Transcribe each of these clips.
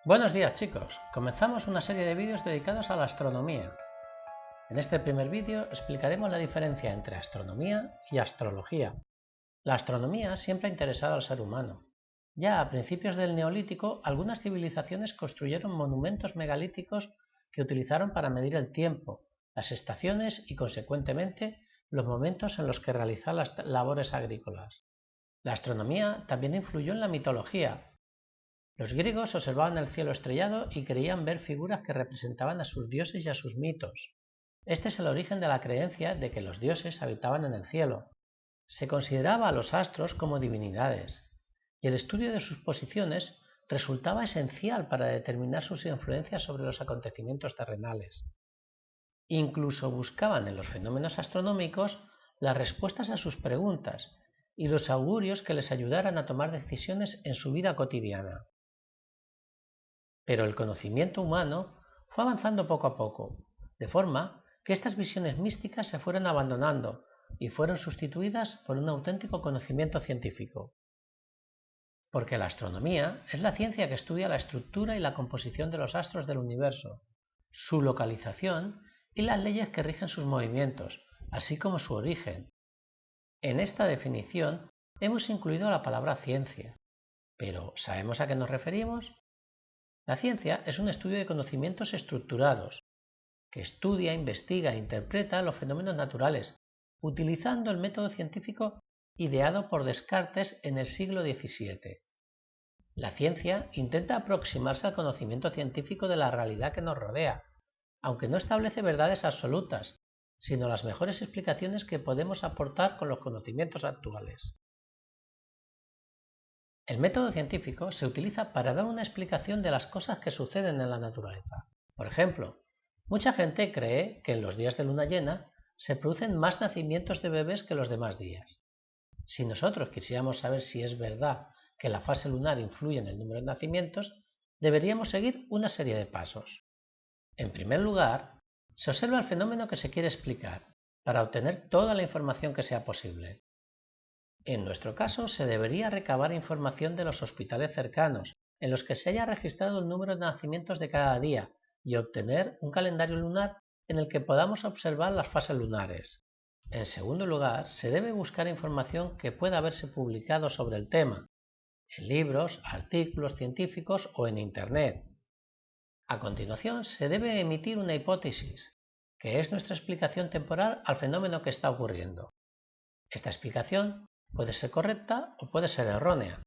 Buenos días chicos, comenzamos una serie de vídeos dedicados a la astronomía. En este primer vídeo explicaremos la diferencia entre astronomía y astrología. La astronomía siempre ha interesado al ser humano. Ya a principios del Neolítico, algunas civilizaciones construyeron monumentos megalíticos que utilizaron para medir el tiempo, las estaciones y, consecuentemente, los momentos en los que realizar las labores agrícolas. La astronomía también influyó en la mitología. Los griegos observaban el cielo estrellado y creían ver figuras que representaban a sus dioses y a sus mitos. Este es el origen de la creencia de que los dioses habitaban en el cielo. Se consideraba a los astros como divinidades, y el estudio de sus posiciones resultaba esencial para determinar sus influencias sobre los acontecimientos terrenales. Incluso buscaban en los fenómenos astronómicos las respuestas a sus preguntas y los augurios que les ayudaran a tomar decisiones en su vida cotidiana. Pero el conocimiento humano fue avanzando poco a poco, de forma que estas visiones místicas se fueron abandonando y fueron sustituidas por un auténtico conocimiento científico. Porque la astronomía es la ciencia que estudia la estructura y la composición de los astros del universo, su localización y las leyes que rigen sus movimientos, así como su origen. En esta definición hemos incluido la palabra ciencia, pero ¿sabemos a qué nos referimos? La ciencia es un estudio de conocimientos estructurados, que estudia, investiga e interpreta los fenómenos naturales, utilizando el método científico ideado por Descartes en el siglo XVII. La ciencia intenta aproximarse al conocimiento científico de la realidad que nos rodea, aunque no establece verdades absolutas, sino las mejores explicaciones que podemos aportar con los conocimientos actuales. El método científico se utiliza para dar una explicación de las cosas que suceden en la naturaleza. Por ejemplo, mucha gente cree que en los días de luna llena se producen más nacimientos de bebés que los demás días. Si nosotros quisiéramos saber si es verdad que la fase lunar influye en el número de nacimientos, deberíamos seguir una serie de pasos. En primer lugar, se observa el fenómeno que se quiere explicar, para obtener toda la información que sea posible. En nuestro caso, se debería recabar información de los hospitales cercanos, en los que se haya registrado el número de nacimientos de cada día, y obtener un calendario lunar en el que podamos observar las fases lunares. En segundo lugar, se debe buscar información que pueda haberse publicado sobre el tema, en libros, artículos científicos o en Internet. A continuación, se debe emitir una hipótesis, que es nuestra explicación temporal al fenómeno que está ocurriendo. Esta explicación puede ser correcta o puede ser errónea.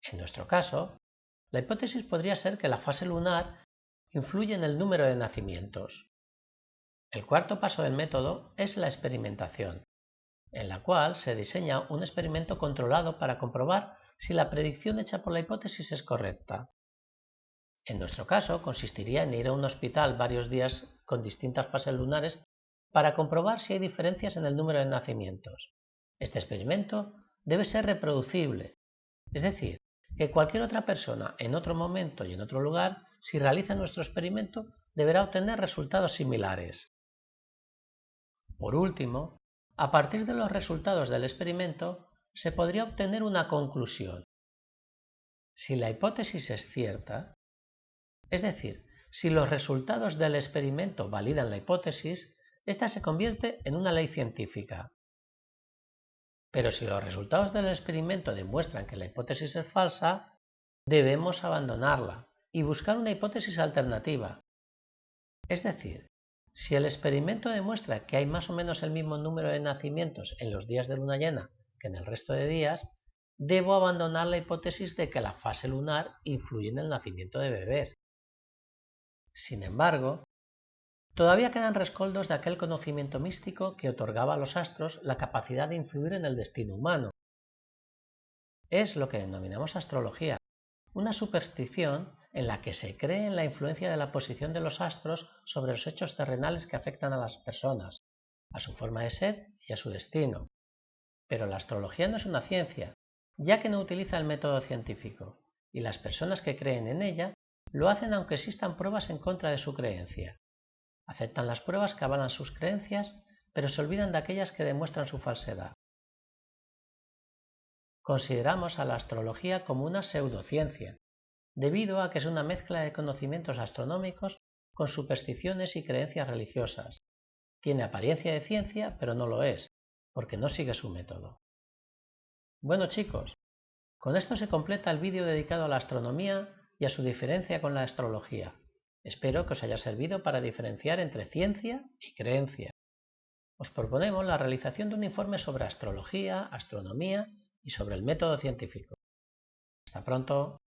En nuestro caso, la hipótesis podría ser que la fase lunar influye en el número de nacimientos. El cuarto paso del método es la experimentación, en la cual se diseña un experimento controlado para comprobar si la predicción hecha por la hipótesis es correcta. En nuestro caso, consistiría en ir a un hospital varios días con distintas fases lunares para comprobar si hay diferencias en el número de nacimientos. Este experimento debe ser reproducible, es decir, que cualquier otra persona en otro momento y en otro lugar, si realiza nuestro experimento, deberá obtener resultados similares. Por último, a partir de los resultados del experimento, se podría obtener una conclusión. Si la hipótesis es cierta, es decir, si los resultados del experimento validan la hipótesis, ésta se convierte en una ley científica. Pero si los resultados del experimento demuestran que la hipótesis es falsa, debemos abandonarla y buscar una hipótesis alternativa. Es decir, si el experimento demuestra que hay más o menos el mismo número de nacimientos en los días de luna llena que en el resto de días, debo abandonar la hipótesis de que la fase lunar influye en el nacimiento de bebés. Sin embargo, todavía quedan rescoldos de aquel conocimiento místico que otorgaba a los astros la capacidad de influir en el destino humano. Es lo que denominamos astrología, una superstición en la que se cree en la influencia de la posición de los astros sobre los hechos terrenales que afectan a las personas, a su forma de ser y a su destino. Pero la astrología no es una ciencia, ya que no utiliza el método científico, y las personas que creen en ella lo hacen aunque existan pruebas en contra de su creencia. Aceptan las pruebas que avalan sus creencias, pero se olvidan de aquellas que demuestran su falsedad. Consideramos a la astrología como una pseudociencia, debido a que es una mezcla de conocimientos astronómicos con supersticiones y creencias religiosas. Tiene apariencia de ciencia, pero no lo es, porque no sigue su método. Bueno chicos, con esto se completa el vídeo dedicado a la astronomía y a su diferencia con la astrología. Espero que os haya servido para diferenciar entre ciencia y creencia. Os proponemos la realización de un informe sobre astrología, astronomía y sobre el método científico. Hasta pronto.